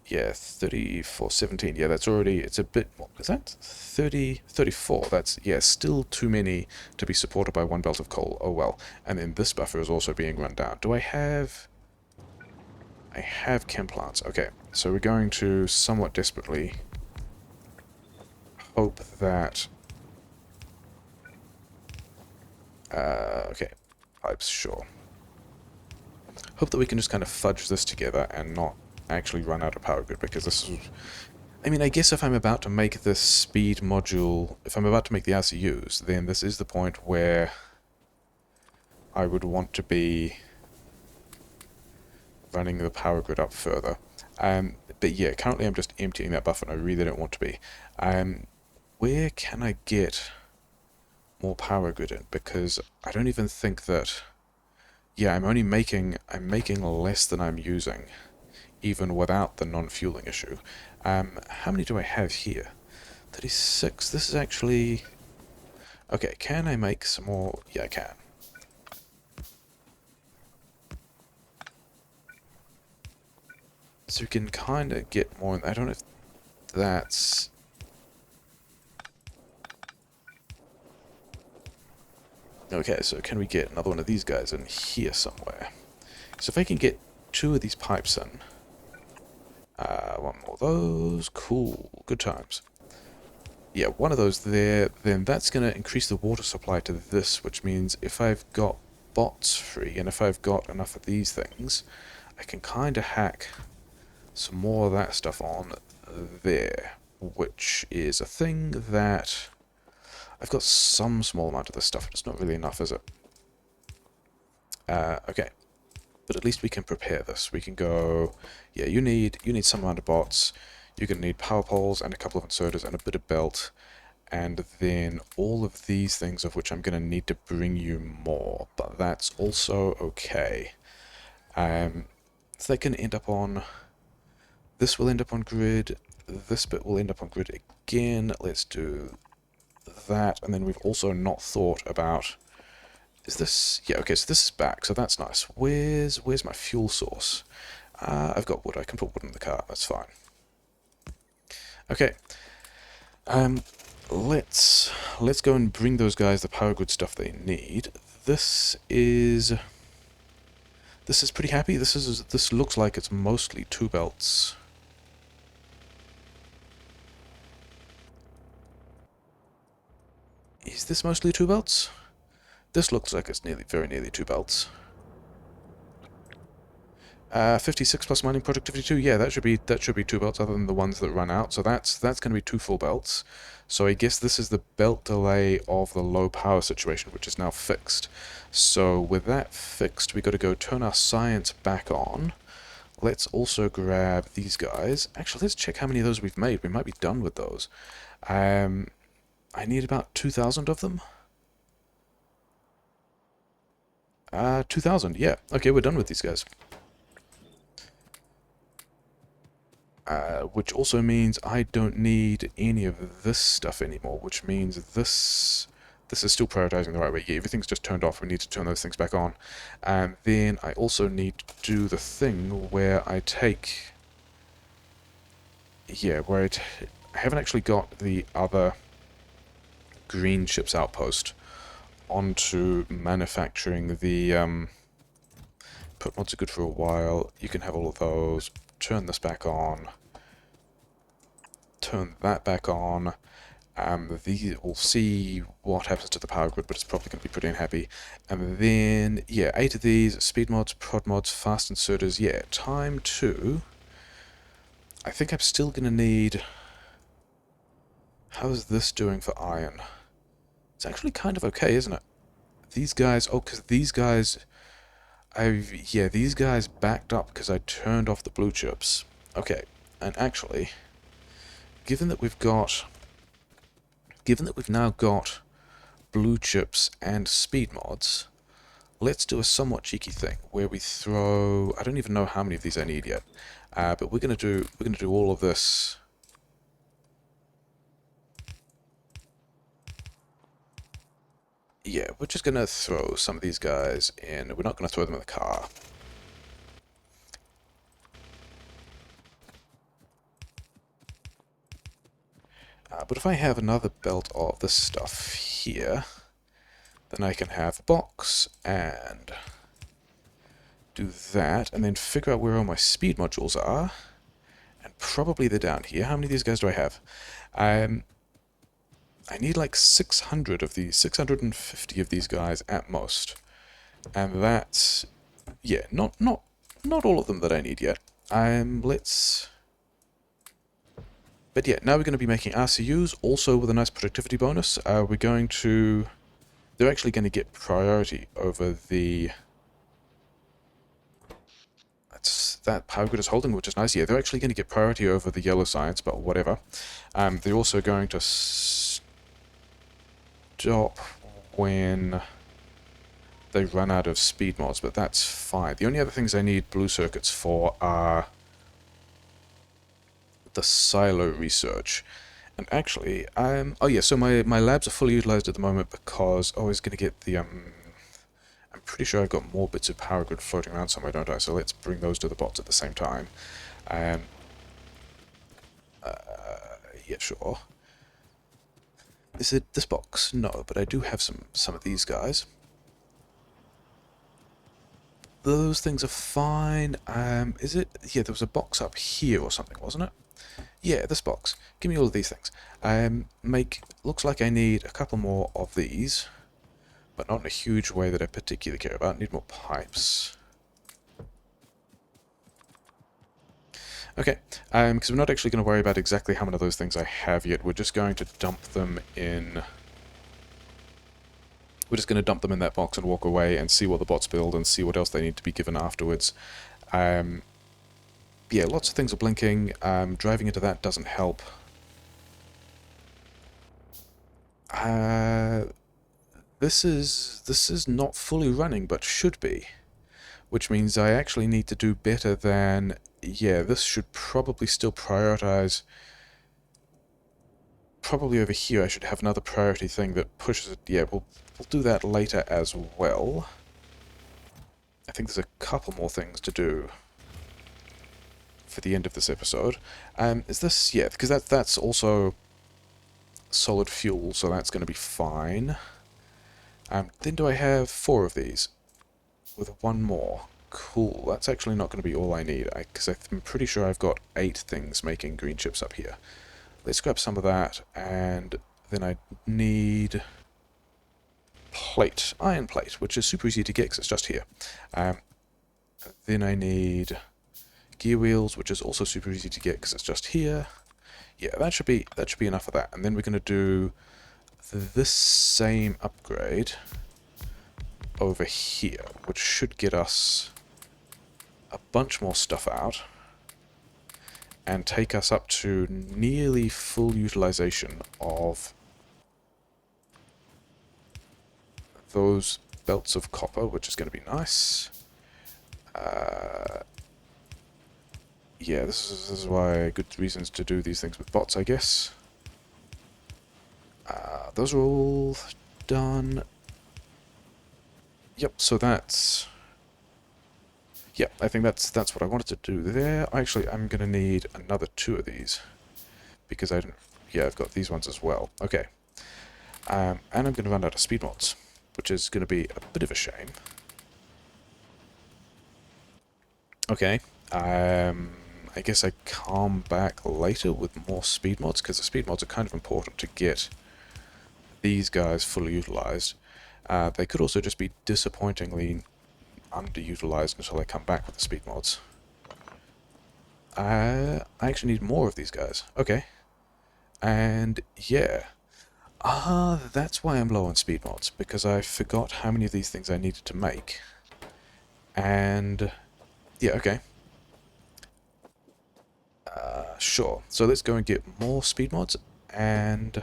Yeah, 30 for 17. Yeah, that's already... It's a bit... What is that? 30... 34. That's, yeah, still too many to be supported by 1 belt of coal. Oh well. And then this buffer is also being run down. Do I have... I have chem plants. Okay, so we're going to somewhat desperately hope that... okay, pipes, sure. Hope that we can just kind of fudge this together and not actually run out of power grid, because this is... I mean, I guess if I'm about to make this speed module, if I'm about to make the RCUs, then this is the point where I would want to be running the power grid up further. But yeah, currently I'm just emptying that buffer and I really don't want to be. Where can I get more power grid in? Because I don't even think that... Yeah, I'm making less than I'm using, even without the non-fueling issue. How many do I have here? 36. This is actually... Okay, can I make some more? Yeah, I can. So you can kind of get more... I don't know if that's... Okay, so can we get another one of these guys in here somewhere? So if I can get 2 of these pipes in... one more of those. Cool. Good times. Yeah, one of those there, then that's going to increase the water supply to this, which means if I've got bots free, and if I've got enough of these things, I can kind of hack some more of that stuff on there, which is a thing that... I've got some small amount of this stuff, but it's not really enough, is it? Okay. But at least we can prepare this. We can go... Yeah, you need some amount of bots. You're going to need power poles and a couple of inserters and a bit of belt. And then all of these things, of which I'm going to need to bring you more. But that's also okay. So they can end up on... This will end up on grid. This bit will end up on grid again. Let's do that. And then we've also not thought about... Is this... Yeah, okay, so this is back, so that's nice. Where's my fuel source? I've got wood. I can put wood in the car. That's fine. Okay. Let's go and bring those guys the power grid stuff they need. This is pretty happy. This looks like it's mostly 2 belts. Is this mostly 2 belts? This looks like it's very nearly 2 belts. 56 plus mining productivity 2. Yeah, that should be 2 belts other than the ones that run out. So that's going to be 2 full belts. So I guess this is the belt delay of the low power situation, which is now fixed. So with that fixed, we got to go turn our science back on. Let's also grab these guys. Actually, let's check how many of those we've made. We might be done with those. I need about 2,000 of them. 2,000, yeah. Okay, we're done with these guys. Which also means I don't need any of this stuff anymore, which means this is still prioritizing the right way. Yeah, everything's just turned off. We need to turn those things back on. And then I also need to do the thing where I take... Yeah, where I haven't actually got the other green ship's outpost onto manufacturing the... Put mods are good for a while. You can have all of those. Turn this back on. Turn that back on. We'll see what happens to the power grid, but it's probably going to be pretty unhappy. And then, yeah, 8 of these, speed mods, prod mods, fast inserters, yeah, time to... I think I'm still going to need... How's this doing for iron? It's actually kind of okay, isn't it? These guys, oh, because these guys... these guys backed up because I turned off the blue chips. Okay, and actually, given that we've now got blue chips and speed mods, let's do a somewhat cheeky thing where we throw... I don't even know how many of these I need yet, but we're gonna do all of this. Yeah, we're just gonna throw some of these guys in. We're not gonna throw them in the car. But if I have another belt of this stuff here, then I can have the box and do that, and then figure out where all my speed modules are. And probably they're down here. How many of these guys do I have? I need like 600 of these, 650 of these guys at most. And that's, yeah, not all of them that I need yet. But yeah, now we're going to be making RCUs, also with a nice productivity bonus. They're actually going to get priority over the... That power grid is holding, which is nice. Yeah, they're actually going to get priority over the yellow science, but whatever. They're also going to stop when they run out of speed mods, but that's fine. The only other things I need blue circuits for are the silo research. And actually, oh yeah, so my labs are fully utilized at the moment because I was going to get the, I'm pretty sure I've got more bits of power grid floating around somewhere, don't I? So let's bring those to the bots at the same time. Yeah, sure. Is it this box? No, but I do have some of these guys. Those things are fine. Is it? Yeah, there was a box up here or something, wasn't it? Yeah, this box. Give me all of these things. Looks like I need a couple more of these, but not in a huge way that I particularly care about. Need more pipes. Okay, because we're not actually going to worry about exactly how many of those things I have yet. We're just going to dump them in... We're just going to dump them in that box and walk away and see what the bots build and see what else they need to be given afterwards. Yeah, lots of things are blinking. Driving into that doesn't help. This is not fully running, but should be. Which means I actually need to do better than... Yeah, this should probably still prioritize... Probably over here I should have another priority thing that pushes it... Yeah, we'll do that later as well. I think there's a couple more things to do for the end of this episode. Is this... Yeah, because that's also solid fuel, so that's going to be fine. Then do I have 4 of these? With 1 more. Cool, that's actually not going to be all I need, because I'm pretty sure I've got 8 things making green chips up here. Let's grab some of that, and then I need plate, iron plate, which is super easy to get because it's just here. Then I need gear wheels, which is also super easy to get because it's just here. Yeah, that should be enough of that. And then we're going to do this same upgrade over here, which should get us a bunch more stuff out and take us up to nearly full utilization of those belts of copper, which is going to be nice. Yeah, this is why good reasons to do these things with bots, I guess. Those are all done. Yep, so that's... Yeah, I think that's what I wanted to do there. Actually, I'm going to need another 2 of these. Because I didn't... Yeah, I've got these ones as well. Okay. And I'm going to run out of speed mods, which is going to be a bit of a shame. Okay. I guess I come back later with more speed mods, because the speed mods are kind of important to get these guys fully utilized. They could also just be disappointingly underutilized until I come back with the speed mods. I actually need more of these guys. Okay. And yeah. That's why I'm low on speed mods, because I forgot how many of these things I needed to make. And yeah, okay. Sure. So let's go and get more speed mods, and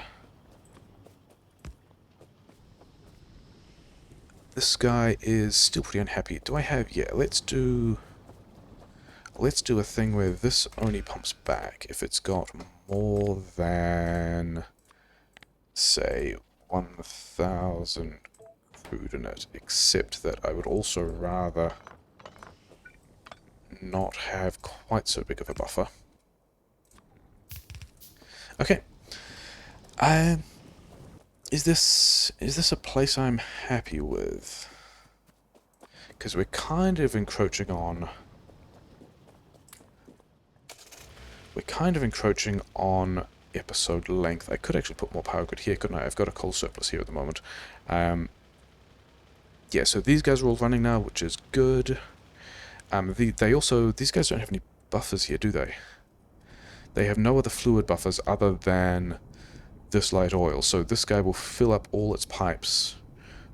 this guy is still pretty unhappy. Do I have... Yeah, let's do a thing where this only pumps back if it's got more than, say, 1,000 crude in it, except that I would also rather not have quite so big of a buffer. Okay. Is this a place I'm happy with? Because we're kind of encroaching on... We're kind of encroaching on episode length. I could actually put more power grid here, couldn't I? I've got a coal surplus here at the moment. Yeah, so these guys are all running now, which is good. These guys don't have any buffers here, do they? They have no other fluid buffers other than this light oil, so this guy will fill up all its pipes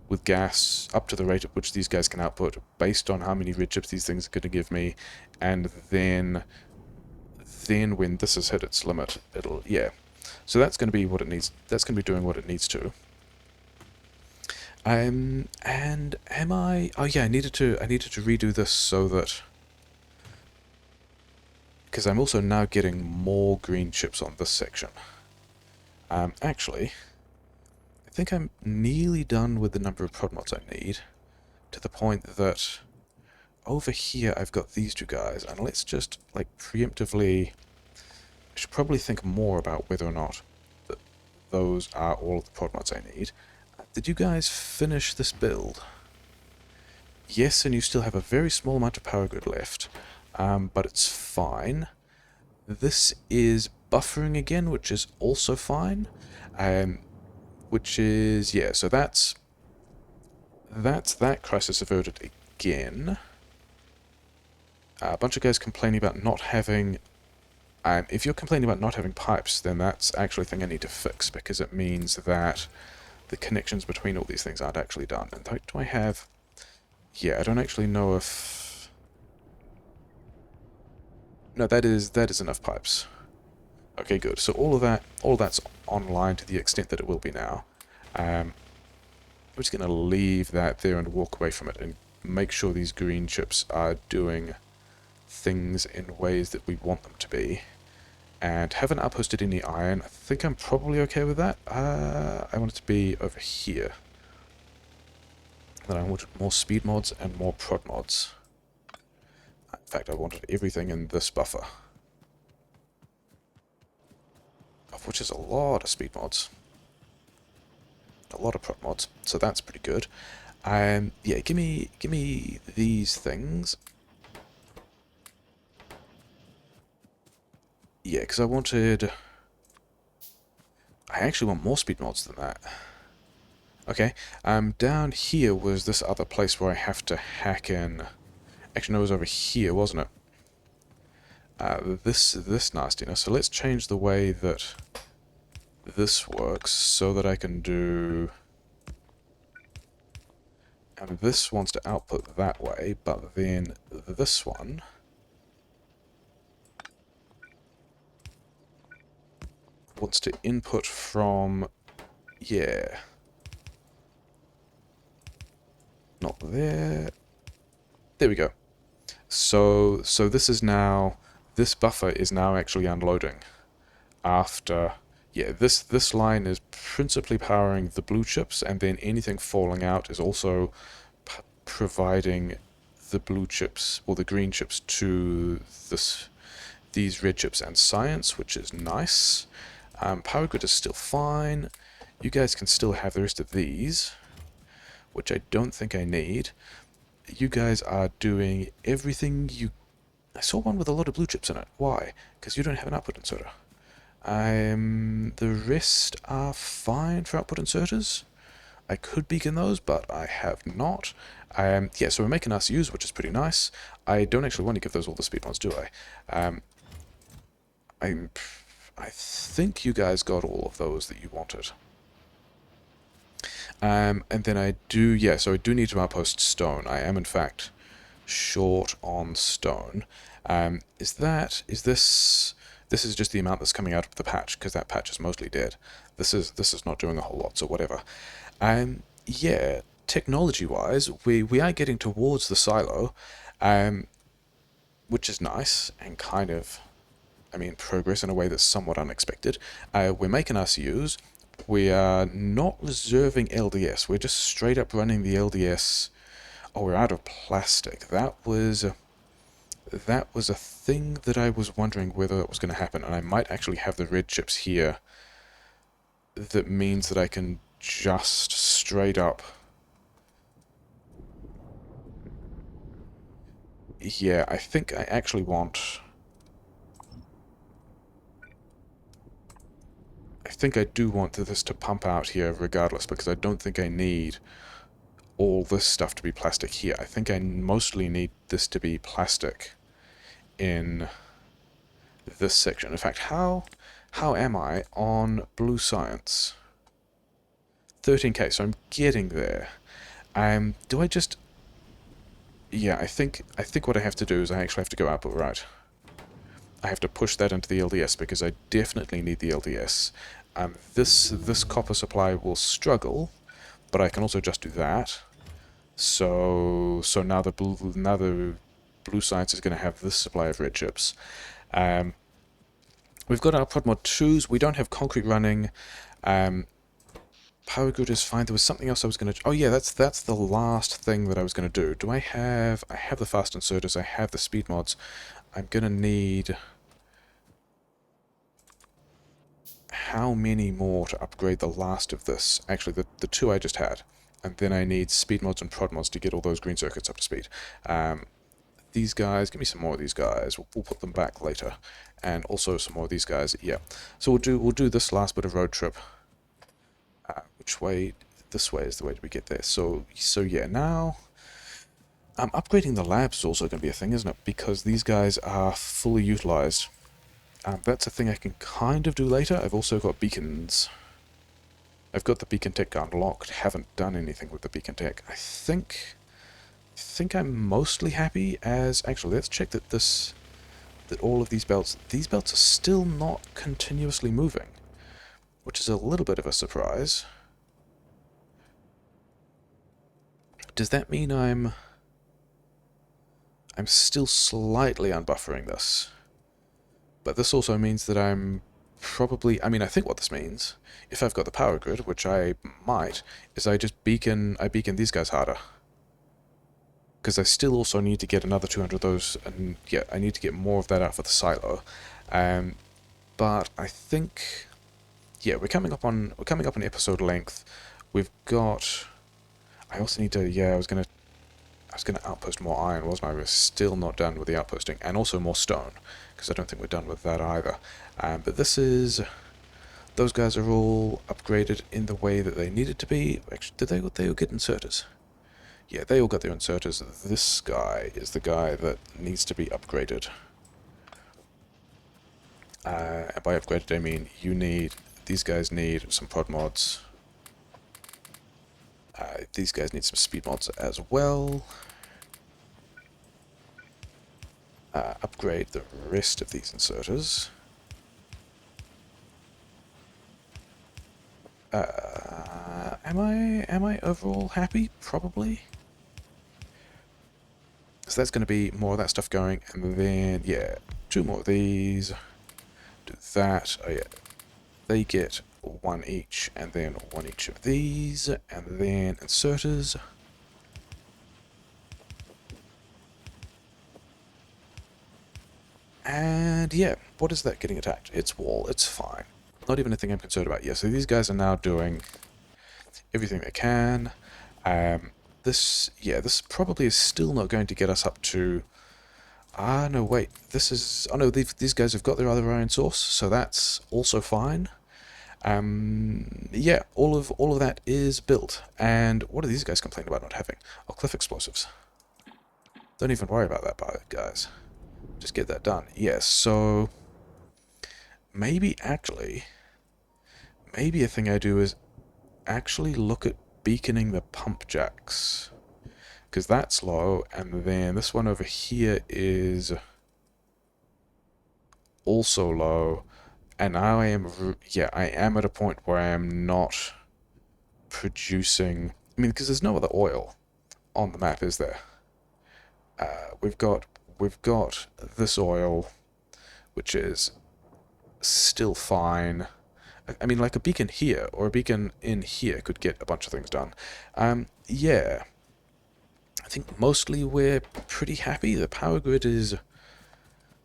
with gas up to the rate at which these guys can output, based on how many red chips these things are going to give me, and then when this has hit its limit, it'll... yeah. So that's going to be what it needs. That's going to be doing what it needs to. And am I... Oh yeah, I needed to redo this so that... Because I'm also now getting more green chips on this section. Actually, I think I'm nearly done with the number of prod mods I need, to the point that over here I've got these 2 guys, and let's just, like, preemptively... I should probably think more about whether or not that those are all of the prod mods I need. Did you guys finish this build? Yes, and you still have a very small amount of power grid left, but it's fine. This is buffering again, which is also fine. Which is... yeah, so that's that crisis averted again. A bunch of guys complaining about not having... if you're complaining about not having pipes, then that's actually a thing I need to fix, because it means that the connections between all these things aren't actually done. And do I have... yeah, I don't actually know if... no, that is enough pipes. Okay, good. So all that's online to the extent that it will be now. I'm just going to leave that there and walk away from it and make sure these green chips are doing things in ways that we want them to be. And haven't outposted any iron. I think I'm probably okay with that. I want it to be over here. Then I wanted more speed mods and more prod mods. In fact, I wanted everything in this buffer. Of which is a lot of speed mods. A lot of prod mods, so that's pretty good. Yeah, give me these things. Yeah, because I actually want more speed mods than that. Okay, down here was this other place where I have to hack in... actually, no, it was over here, wasn't it? This nastiness. So let's change the way that this works so that I can do... And this wants to output that way, but then this one wants to input from, yeah, not there. There we go. So this is now, this buffer is now actually unloading after, yeah, this line is principally powering the blue chips, and then anything falling out is also providing the blue chips or the green chips to these red chips and science, which is nice. Power grid is still fine. You guys can still have the rest of these, which I don't think I need. You guys are doing everything you... I saw one with a lot of blue chips in it. Why? Because you don't have an output inserter. The rest are fine for output inserters. I could beacon those, but I have not. Yeah, so we're making RCUs, which is pretty nice. I don't actually want to give those all the speed ones, do I? I think you guys got all of those that you wanted. And then I do, yeah, so I do need to outpost stone. I am, in fact, short on stone. Is this is just the amount that's coming out of the patch, because that patch is mostly dead. This is not doing a whole lot, so whatever. Yeah, technology-wise, we are getting towards the silo, which is nice, and kind of, I mean, progress in a way that's somewhat unexpected. We're making RCUs. We are not reserving LDS. We're just straight up running the LDS. Oh, we're out of plastic. That was a thing that I was wondering whether it was going to happen, and I might actually have the red chips here. That means that I can just straight up... Yeah, I think I actually want... I think I do want this to pump out here regardless, because I don't think I need all this stuff to be plastic here. I think I mostly need this to be plastic in this section. In fact, how am I on blue science? 13k, so I'm getting there. Do I just... Yeah, I think what I have to do is I actually have to go output right. I have to push that into the LDS, because I definitely need the LDS. This copper supply will struggle, but I can also just do that. So now the blue science is going to have this supply of red chips. We've got our prod mod 2s. We don't have concrete running. Power grid is fine. There was something else I was going to... Oh yeah, that's the last thing that I was going to do. Do I have... I have the fast inserters. I have the speed mods. I'm going to need... How many more to upgrade the last of this? Actually, the two I just had. And then I need speed mods and prod mods to get all those green circuits up to speed. These guys, give me some more of these guys. We'll put them back later. And also some more of these guys. Yeah. So we'll do this last bit of road trip. Which way? This way is the way we get there. So yeah, now... upgrading the labs is also going to be a thing, isn't it? Because these guys are fully utilized. That's a thing I can kind of do later. I've also got beacons. I've got the beacon tech unlocked. Haven't done anything with the beacon tech. I think I'm mostly happy as... Actually, let's check that all of these belts are still not continuously moving, which is a little bit of a surprise. Does that mean I'm still slightly unbuffering this? But this also means that I'm probably... I mean, I think what this means, if I've got the power grid, which I might, is I beacon these guys harder. Because I still also need to get another 200 of those, and yeah, I need to get more of that out for the silo. But I think... Yeah, we're coming up on episode length. We've got... I also need to... Yeah, I was gonna outpost more iron, wasn't I? We're still not done with the outposting, and also more stone, because I don't think we're done with that either. But this is... Those guys are all upgraded in the way that they needed to be. Actually, did they all get inserters? Yeah, they all got their inserters. This guy is the guy that needs to be upgraded. And by upgraded, I mean these guys need some prod mods. These guys need some speed mods as well. Upgrade the rest of these inserters. Am I overall happy? Probably. So that's going to be more of that stuff going, and then, yeah, 2 more of these. Do that. Oh, yeah. They get 1 each, and then 1 each of these, and then inserters. And, yeah, what is that getting attacked? It's wall. It's fine. Not even a thing I'm concerned about. Yeah, so these guys are now doing everything they can. This probably is still not going to get us up to... Ah, no, wait. This is... Oh, no, these guys have got their other iron source, so that's also fine. Yeah, all of that is built. And what are these guys complaining about not having? Oh, cliff explosives. Don't even worry about that, guys. Just get that done. Yes, so... Maybe a thing I do is actually look at beaconing the pump jacks. Because that's low, and then this one over here is also low, and now I am at a point where I am not producing... I mean, because there's no other oil on the map, is there? We've got this oil, which is still fine. I mean, like a beacon here or a beacon in here could get a bunch of things done. Yeah. I think mostly we're pretty happy. The power grid is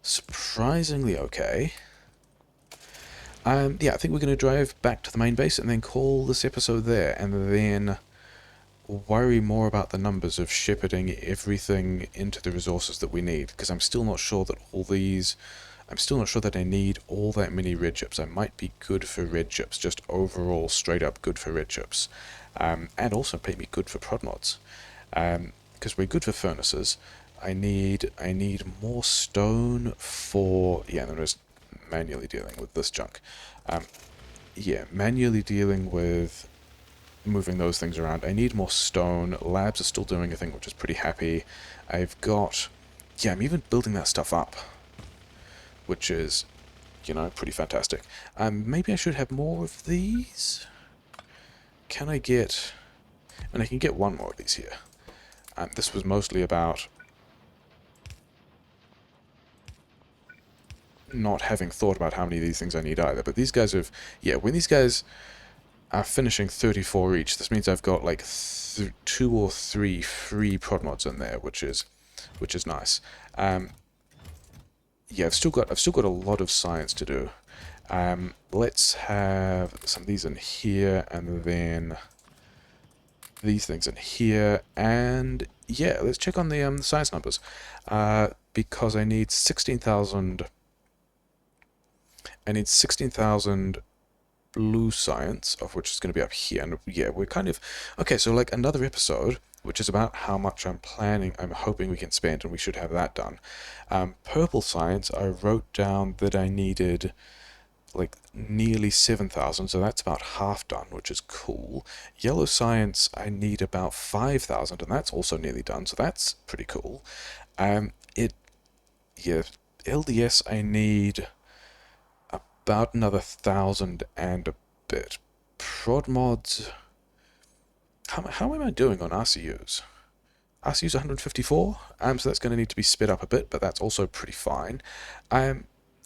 surprisingly okay. Yeah, I think we're going to drive back to the main base and then call this episode there, and then worry more about the numbers of shepherding everything into the resources that we need, because I'm still not sure that I'm still not sure that I need all that many red chips. I might be good for red chips, just overall straight up good for red chips, and also maybe good for prod mods, because we're good for furnaces. I need more stone for... Yeah, and then just manually dealing with this junk. Yeah, manually dealing with moving those things around. I need more stone. Labs are still doing a thing, which is pretty happy. I've got... Yeah, I'm even building that stuff up, which is, you know, pretty fantastic. Maybe I should have more of these? Can I get... And I can get 1 more of these here. This was mostly about not having thought about how many of these things I need either. But these guys have... Yeah, when these guys are finishing 34 each, this means I've got like 2 or 3 free prod mods in there, which is nice. Yeah, I've still got a lot of science to do. Let's have some of these in here, and then these things in here, and yeah, let's check on the science numbers, because I need 16,000. I need 16,000 blue science, of which is going to be up here, and yeah, we're kind of... Okay, so like another episode, which is about how much I'm hoping we can spend, and we should have that done. Purple science, I wrote down that I needed like nearly 7,000, so that's about half done, which is cool. Yellow science, I need about 5,000, and that's also nearly done, so that's pretty cool. Yeah, LDS, I need about another 1,000 and a bit. Prod mods... How am I doing on RCUs? RCUs 154, so that's going to need to be sped up a bit, but that's also pretty fine.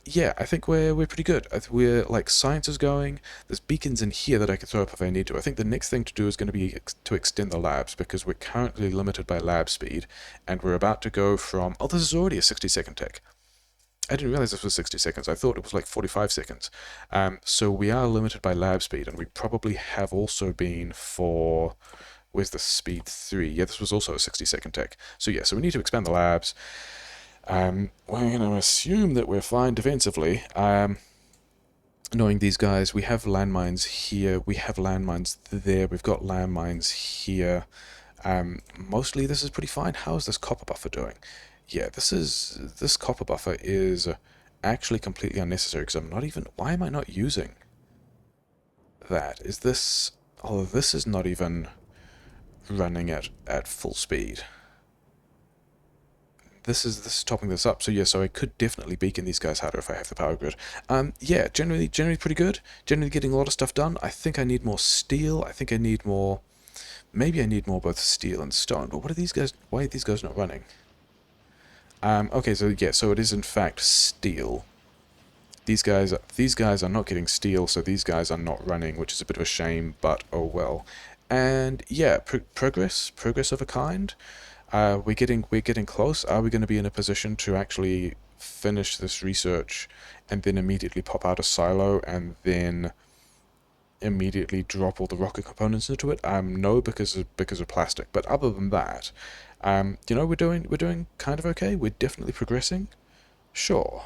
Yeah, I think we're pretty good. We're, like, science is going. There's beacons in here that I can throw up if I need to. I think the next thing to do is going to be to extend the labs, because we're currently limited by lab speed, and we're about to go from... Oh, this is already a 60-second tech. I didn't realize this was 60 seconds. I thought it was like 45 seconds. So we are limited by lab speed, and we probably have also been for... Where's the speed 3? Yeah, this was also a 60-second tech. So yeah, so we need to expand the labs. We're going to assume that we're fine defensively. Knowing these guys, we have landmines here, we have landmines there, we've got landmines here. Mostly this is pretty fine. How is this copper buffer doing? Yeah, this copper buffer is actually completely unnecessary, because I'm not even... Why am I not using that? Is this... Oh, this is not even running at full speed. This is topping this up. So yeah, so I could definitely beacon these guys harder if I have the power grid. Yeah, generally pretty good. Generally getting a lot of stuff done. I think I need more steel. I think I need more. Maybe I need more both steel and stone. But what are these guys? Why are these guys not running? Okay, so yeah, so it is in fact steel. These guys are not getting steel, so these guys are not running, which is a bit of a shame. But oh well. And yeah, progress of a kind. We're getting close. Are we going to be in a position to actually finish this research and then immediately pop out a silo and then immediately drop all the rocket components into it? No, because of plastic. But other than that, we're doing kind of okay. We're definitely progressing. Sure.